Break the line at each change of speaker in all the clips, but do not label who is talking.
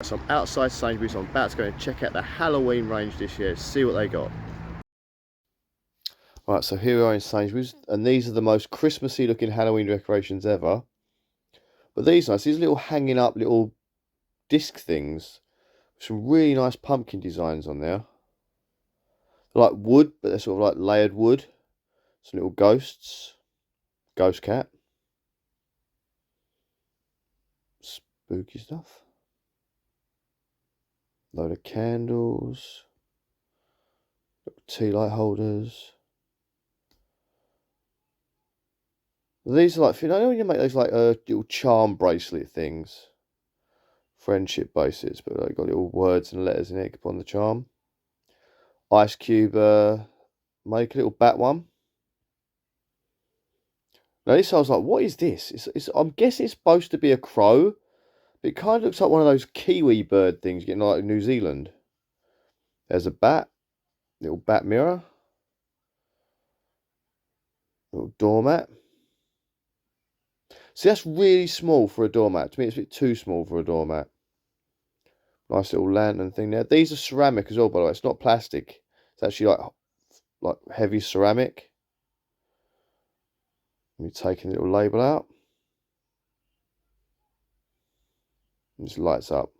So I'm outside Sainsburys. I'm about to go and check out the Halloween range this year, see what they got. Right, so here we are in Sainsburys, and these are the most Christmassy looking Halloween decorations ever. But these nice, these little hanging up little disc things. Some really nice pumpkin designs on there. They're like wood, but they're sort of like layered wood. Some little ghosts. Ghost cat. Spooky stuff. Load of candles. Little tea light holders. These are like, you know when you make those like little charm bracelet things? Friendship bracelets, but they've got little words and letters in it upon the charm. Ice cube, make a little bat one. Now this I was like, what is this? I'm guessing it's supposed to be a crow, but it kind of looks like one of those kiwi bird things you get in like New Zealand. There's a bat, little bat mirror, little doormat. See, that's really small for a doormat. To me, it's a bit too small for a doormat. Nice little lantern thing there. These are ceramic as well, by the way. It's not plastic. It's actually like heavy ceramic. Let me take a little label out. And just lights up.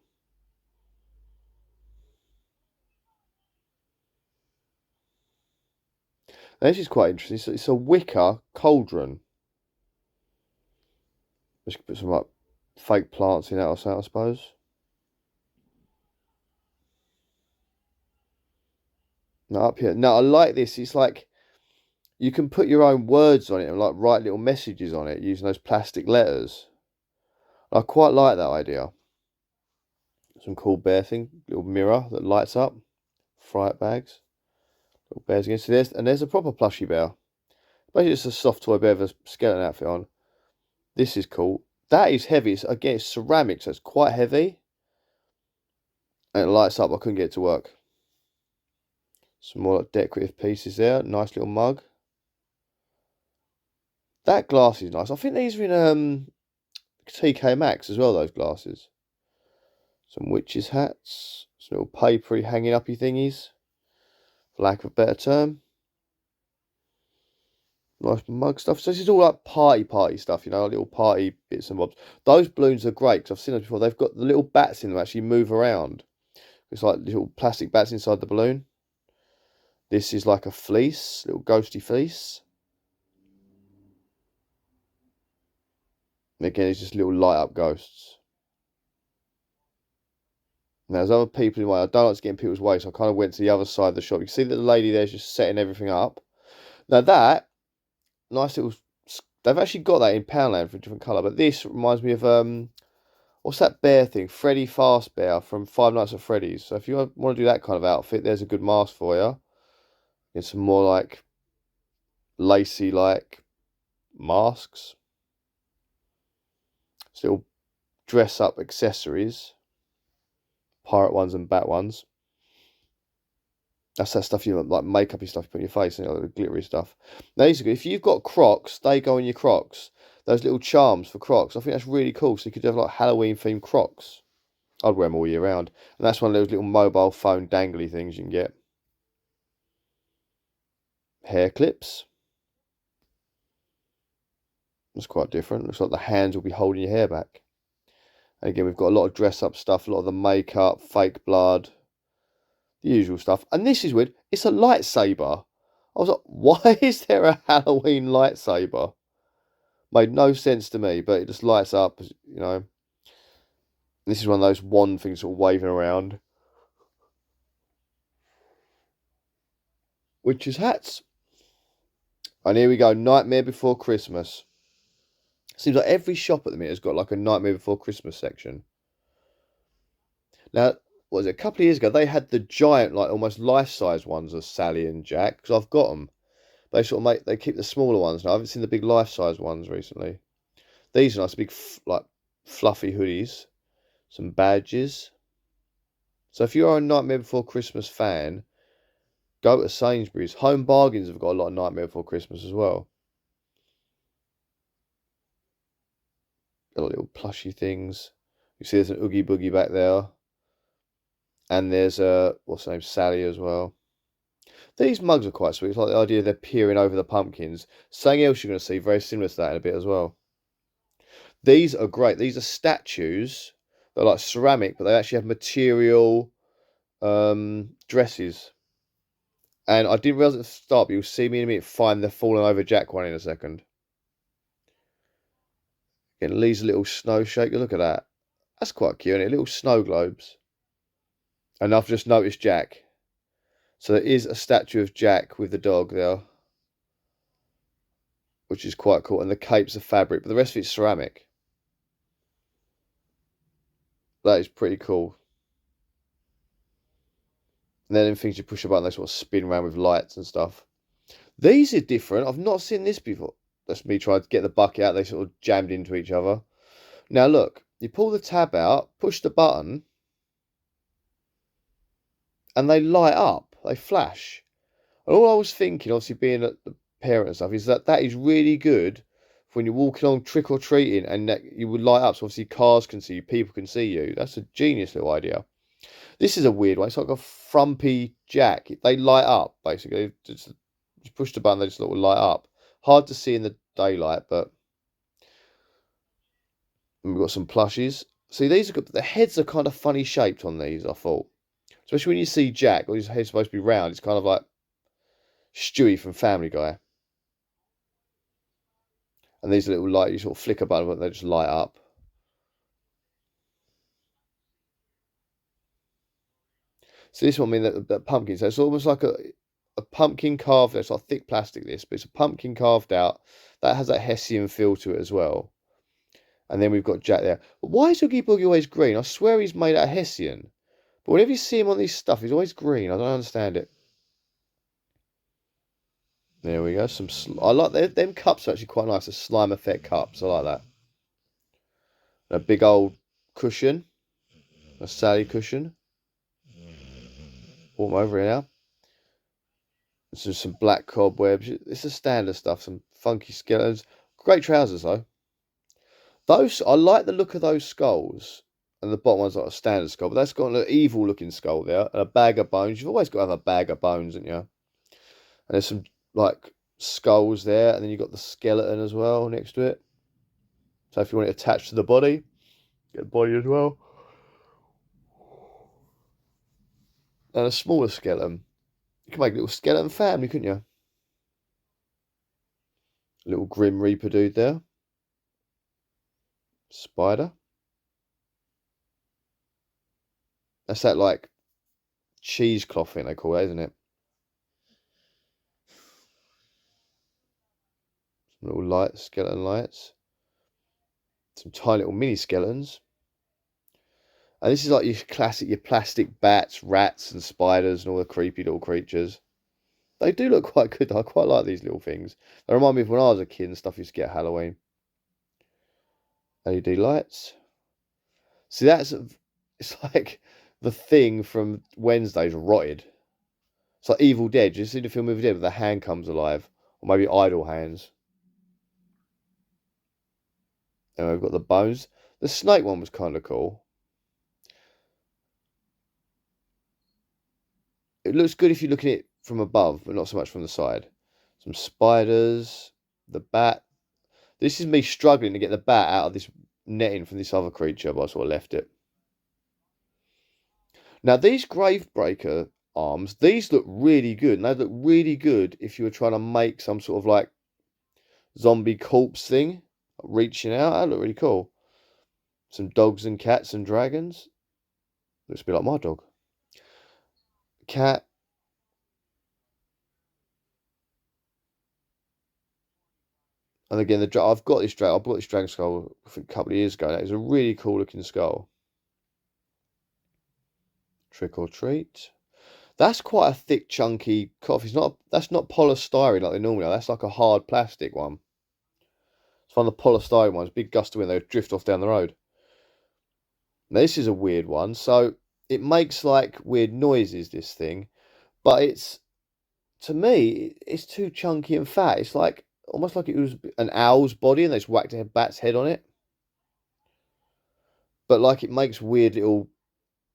Now, this is quite interesting. It's a wicker cauldron. Just put some like fake plants in it or something, I suppose. Now up here. Now I like this. It's like you can put your own words on it and like write little messages on it using those plastic letters. I quite like that idea. Some cool bear thing, little mirror that lights up. Fright bags. Little bears again. So there's a proper plushy bear. Basically it's a soft toy bear with a skeleton outfit on. This is cool. That is heavy. Again, it's ceramic, so it's quite heavy. And it lights up. I couldn't get it to work. Some more like decorative pieces there. Nice little mug. That glass is nice. I think these are in TK Maxx as well, those glasses. Some witches' hats. Some little papery hanging uppy thingies. For lack of a better term. Nice mug stuff. So this is all like party stuff, you know, like little party bits and bobs. Those balloons are great because I've seen those before. They've got the little bats in them actually move around. It's like little plastic bats inside the balloon. This is like a fleece, little ghosty fleece. And again, it's just little light up ghosts. Now, there's other people in the way. I don't like to get in people's way, so I kind of went to the other side of the shop. You can see that the lady there's just setting everything up. Now that, nice little, they've actually got that in Poundland for a different colour, but this reminds me of, what's that bear thing? Freddy Fazbear from Five Nights at Freddy's. So if you want to do that kind of outfit, there's a good mask for you. Get some more like lacy like masks. Little dress up accessories. Pirate ones and bat ones. That's that stuff you like makeup-y stuff you put in your face and the glittery stuff. Now these are good. If you've got Crocs, they go in your Crocs. Those little charms for Crocs. I think that's really cool. So you could have like Halloween themed Crocs. I'd wear them all year round. And that's one of those little mobile phone dangly things you can get. Hair clips. That's quite different. Looks like the hands will be holding your hair back. And again, we've got a lot of dress up stuff, a lot of the makeup, fake blood, the usual stuff. And this is weird. It's a lightsaber. I was like, why is there a Halloween lightsaber? Made no sense to me, but it just lights up, you know. This is one of those wand things sort of waving around. Witches' hats. And here we go, Nightmare Before Christmas. Seems like every shop at the minute has got like a Nightmare Before Christmas section. Now, what was it? A couple of years ago, they had the giant, like almost life-size ones of Sally and Jack, because I've got them. They sort of they keep the smaller ones now. I haven't seen the big life-size ones recently. These are nice, big, like fluffy hoodies. Some badges. So if you are a Nightmare Before Christmas fan, go to Sainsburys. Home Bargains have got a lot of Nightmare Before Christmas as well. Got little plushy things. You see there's an Oogie Boogie back there. And there's what's her name, Sally as well. These mugs are quite sweet. It's like the idea they're peering over the pumpkins. Something else you're going to see very similar to that in a bit as well. These are great. These are statues. They're like ceramic, but they actually have material dresses. And I didn't realise at the start, but you'll see me in a minute find the fallen over Jack one in a second. Getting Lee's little snow shaker. Look at that. That's quite cute, isn't it? Little snow globes. And I've just noticed Jack. So there is a statue of Jack with the dog there, which is quite cool. And the cape's of fabric, but the rest of it's ceramic. That is pretty cool. And then things you push a button, they sort of spin around with lights and stuff. These are different. I've not seen this before. That's me trying to get the bucket out. They sort of jammed into each other. Now look, you pull the tab out, push the button, and they light up. They flash. And all I was thinking, obviously being a parent and stuff, is that is really good for when you're walking along trick or treating and that you would light up. So obviously cars can see you, people can see you. That's a genius little idea. This is a weird one. It's like a frumpy Jack. They light up basically. Just push the button, they just will light up. Hard to see in the daylight, but we've got some plushies. See, these are good. The heads are kind of funny shaped on these, I thought. Especially when you see Jack, or his head's supposed to be round. It's kind of like Stewie from Family Guy. And these little light, you sort of flick a button, but they just light up. So this one, I mean, that pumpkin. So it's almost like a pumpkin carved out. It's like thick plastic, this, but it's a pumpkin carved out. That has that Hessian feel to it as well. And then we've got Jack there. But why is Oogie Boogie always green? I swear he's made out of Hessian. But whenever you see him on this stuff, he's always green. I don't understand it. There we go. I like them cups are actually quite nice. The slime effect cups. I like that. A big old cushion. A Sally cushion. Walk over here now. This is some black cobwebs. It's a standard stuff. Some funky skeletons. Great trousers though. Those, I like the look of those skulls. And the bottom one's like a standard skull. But that's got an evil looking skull there. And a bag of bones. You've always got to have a bag of bones, haven't you? And there's some like skulls there. And then you've got the skeleton as well next to it. So if you want it attached to the body, get the body as well. And a smaller skeleton. You can make a little skeleton family, couldn't you? A little Grim Reaper dude there. Spider. That's that like cheesecloth thing they call that, isn't it? Some little lights, skeleton lights. Some tiny little mini skeletons. And this is like your classic, your plastic bats, rats and spiders and all the creepy little creatures. They do look quite good. I quite like these little things. They remind me of when I was a kid and stuff used to get at Halloween. LED lights. See, it's like the thing from Wednesday's rotted. It's like Evil Dead. You see the film Evil Dead, where the hand comes alive, or maybe idle hands. And we've got the bones. The snake one was kind of cool. It looks good if you're looking at it from above, but not so much from the side. Some spiders, the bat. This is me struggling to get the bat out of this netting from this other creature, but I sort of left it. Now, these Gravebreaker arms, these look really good. And they look really good if you were trying to make some sort of like zombie corpse thing. Reaching out. That look really cool. Some dogs and cats and dragons. Looks a bit like my dog. Cat. And again, I've got this dragon skull I think a couple of years ago. That is a really cool looking skull. Trick or treat. That's quite a thick, chunky coffee. That's not polystyrene like they normally are. That's like a hard plastic one. It's one of the polystyrene ones. Big gust of wind, they drift off down the road. Now this is a weird one. So it makes like weird noises, this thing, but to me, it's too chunky and fat. It's like almost like it was an owl's body and they just whacked a bat's head on it. But like it makes weird little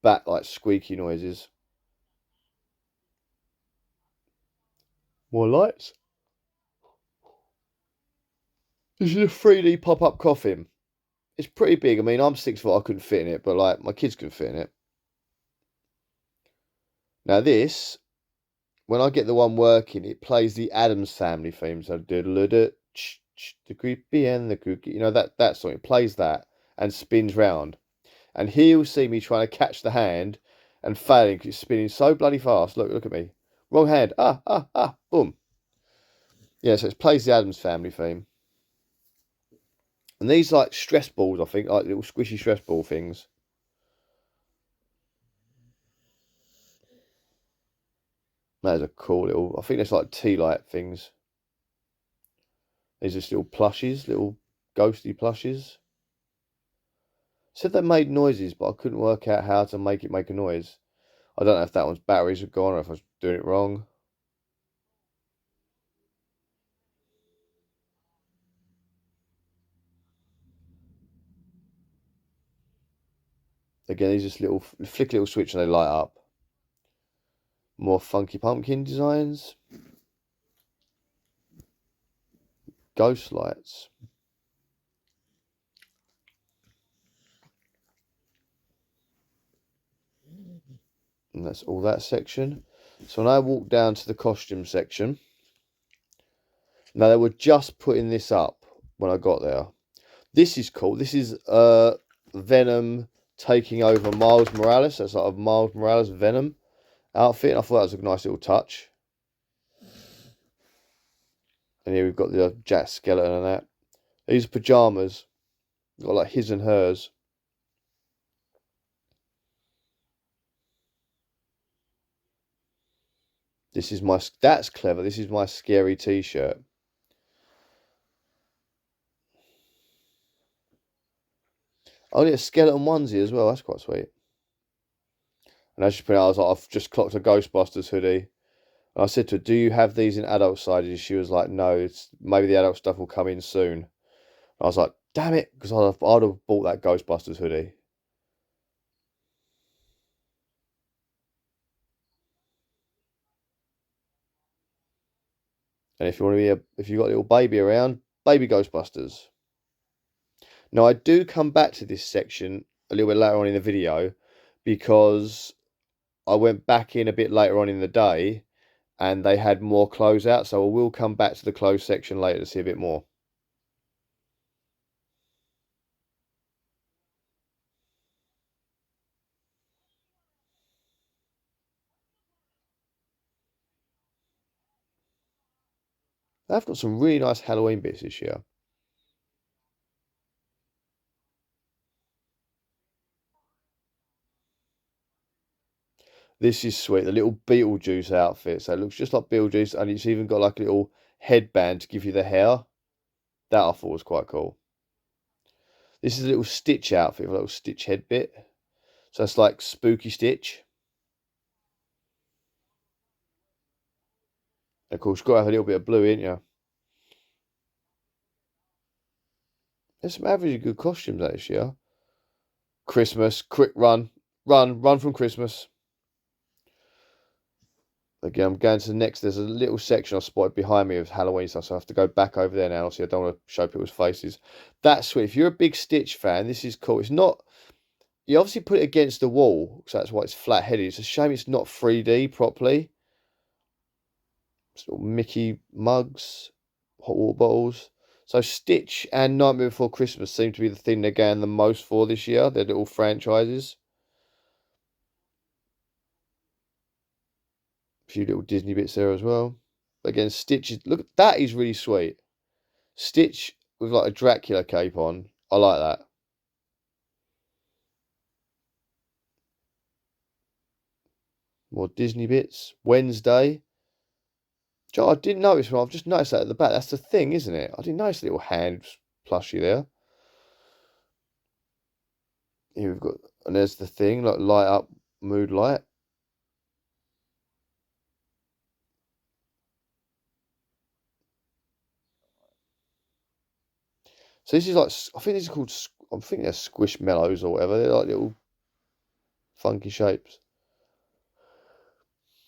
bat like squeaky noises. More lights. This is a 3D pop-up coffin. It's pretty big. I mean, I'm 6 foot, I couldn't fit in it, but like my kids can fit in it. Now this, when I get the one working, it plays the Addams Family theme. So the creepy and the cookie, you know that song. It plays that and spins round. And here you'll see me trying to catch the hand and failing because it's spinning so bloody fast. Look at me. Wrong hand. Boom. Yeah, so it plays the Addams Family theme. And these like stress balls, I think, like little squishy stress ball things. Those are cool little, I think that's like tea light things. These are just little plushies, little ghostly plushies. Said they made noises, but I couldn't work out how to make it make a noise. I don't know if that one's batteries have gone or if I was doing it wrong. Again, these just little flick little switch and they light up. More funky pumpkin designs. Ghost lights. And that's all that section. So when I walk down to the costume section, now they were just putting this up when I got there. This is cool. This is Venom taking over Miles Morales. That's like a Miles Morales Venom outfit. And I thought that was a nice little touch. And here we've got the Jack Skeleton and that. These are pajamas. Got like his and hers. This is my, that's clever. This is my scary t-shirt. Only a skeleton onesie as well. That's quite sweet. And as she put out, I was like, I've just clocked a Ghostbusters hoodie. And I said to her, do you have these in adult sizes? She was like, no, it's maybe the adult stuff will come in soon. And I was like, damn it, because I'd have bought that Ghostbusters hoodie. And if you want to be if you've got a little baby around, baby Ghostbusters. Now I do come back to this section a little bit later on in the video because I went back in a bit later on in the day and they had more clothes out, so I will come back to the clothes section later to see a bit more. They've got some really nice Halloween bits this year. This is sweet. The little Beetlejuice outfit. So it looks just like Beetlejuice, and it's even got like a little headband to give you the hair. That I thought was quite cool. This is a little Stitch outfit with a little Stitch head bit. So it's like spooky Stitch. Of course, you've got to have a little bit of blue, ain't you? There's some average good costumes out this year. Christmas, quick run from Christmas. Again, I'm going to the next. There's a little section I spotted behind me of Halloween stuff, so I have to go back over there now. Obviously, I don't want to show people's faces. That's sweet. If you're a big Stitch fan, this is cool. It's not. You obviously put it against the wall, so that's why it's flat headed. It's a shame it's not 3D properly. Little Mickey mugs, hot water bottles. So Stitch and Nightmare Before Christmas seem to be the thing they're going the most for this year. Their little franchises. A few little Disney bits there as well. But again, Stitch is, look, that is really sweet. Stitch with like a Dracula cape on. I like that. More Disney bits. Wednesday. Joe, I didn't notice, well, I've just noticed that at the back. That's the thing, isn't it? I didn't notice the little hand plushie there. Here we've got, and there's the thing, like light up mood light. So this is like, I think these are called, I think they're Squishmallows or whatever. They're like little Funky shapes.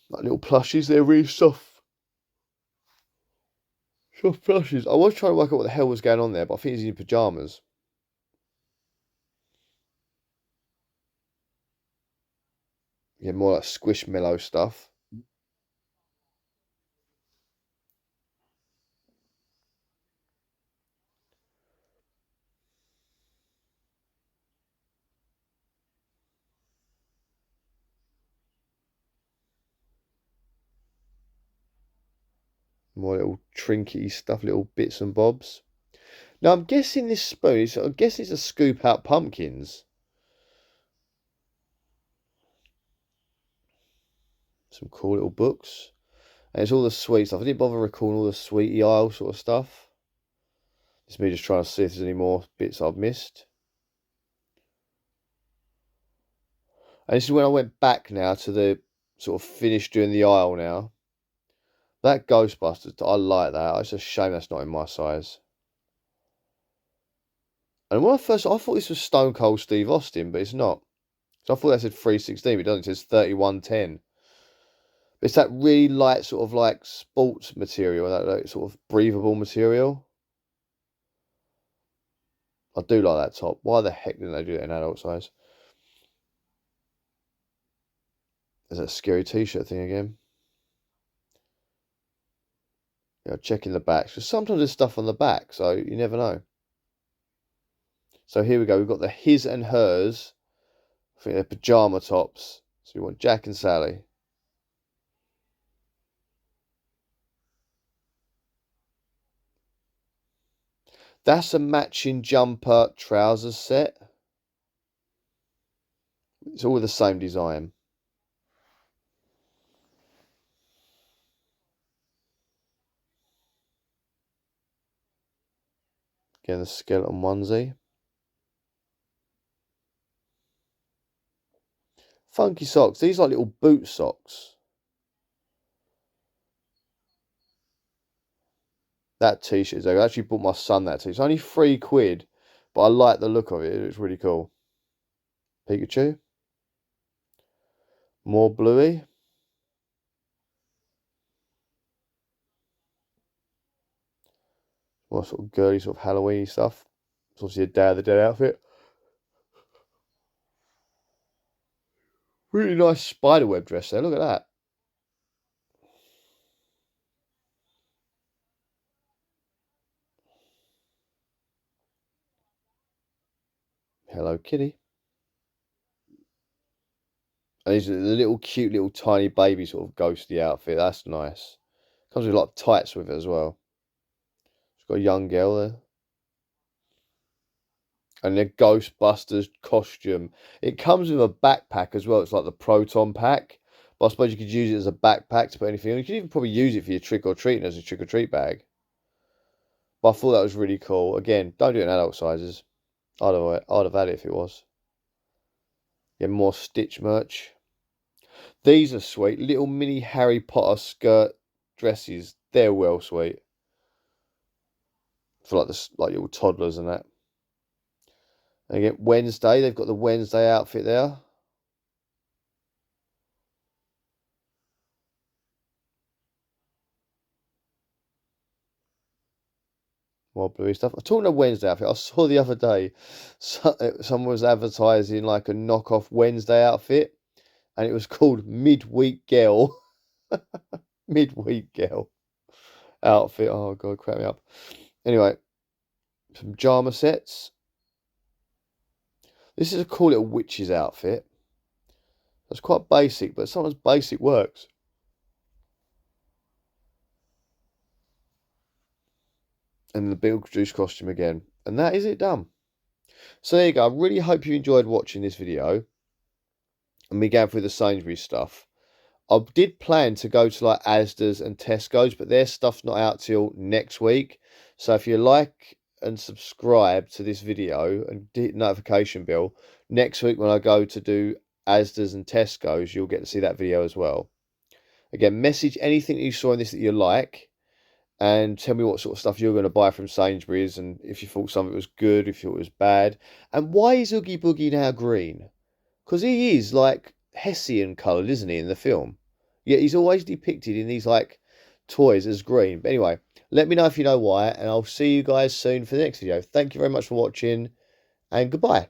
Like little plushies, they're really soft. Soft plushies. I was trying to work out what the hell was going on there, but I think he's in pyjamas. Yeah, more like squishmallow stuff. More little trinkety stuff, little bits and bobs. Now I'm guessing this spoon is, I'm guessing it's a scoop out pumpkins. Some cool little books. And it's all the sweet stuff. I didn't bother recalling all the sweetie aisle sort of stuff. It's me just trying to see if there's any more bits I've missed. And this is when I went back now to the sort of finish doing the aisle now. That Ghostbusters, I like that. It's a shame that's not in my size. And when I thought this was Stone Cold Steve Austin, but it's not. So I thought that said 316, but it doesn't. It says 3110. But it's that really light sort of like sports material, that like sort of breathable material. I do like that top. Why the heck didn't they do it in adult size? There's that scary t-shirt thing again. Yeah, checking the backs. Because sometimes there's stuff on the back, so you never know. So here we go. We've got the his and hers. I think they're pyjama tops. So we want Jack and Sally. That's a matching jumper trousers set. It's all the same design. Again, the skeleton onesie. Funky socks. These are like little boot socks. That t-shirt. I actually bought my son that t-shirt. It's only £3, but I like the look of it. It's really cool. Pikachu. More Bluey. More sort of girly, sort of Halloween stuff. It's obviously a Day of the Dead outfit. Really nice spiderweb dress there. Look at that. Hello Kitty. And these are the little cute little tiny baby sort of ghosty outfit. That's nice. Comes with a lot of tights with it as well. It's got a young girl there. And the Ghostbusters costume. It comes with a backpack as well. It's like the Proton pack. But I suppose you could use it as a backpack to put anything on. You could even probably use it for your trick or treating as a trick or treat bag. But I thought that was really cool. Again, don't do it in adult sizes. I'd have had it if it was. Get more Stitch merch. These are sweet. Little mini Harry Potter skirt dresses. They're well sweet. For like little toddlers and that. And again, Wednesday. They've got the Wednesday outfit there. More bluey stuff. I'm talking about Wednesday outfit. I saw the other day someone was advertising like a knockoff Wednesday outfit, and it was called Midweek Girl. Midweek Girl outfit. Oh god, crap me up. Anyway, some pajama sets. This is a cool little witch's outfit. It's quite basic, but sometimes basic works. And the Beetlejuice costume again. And that is it done. So there you go. I really hope you enjoyed watching this video and me going through the Sainsbury's stuff. I did plan to go to like Asda's and Tesco's, but their stuff's not out till next week. So if you like and subscribe to this video and hit notification bell, next week when I go to do Asda's and Tesco's, you'll get to see that video as well. Again, message anything that you saw in this that you like, and tell me what sort of stuff you're going to buy from Sainsbury's, and if you thought something was good, if you thought it was bad. And why is Oogie Boogie now green? Because he is like Hessian coloured, isn't he, in the film? Yet he's always depicted in these like toys as green. But anyway, let me know if you know why, and I'll see you guys soon for the next video. Thank you very much for watching, and goodbye.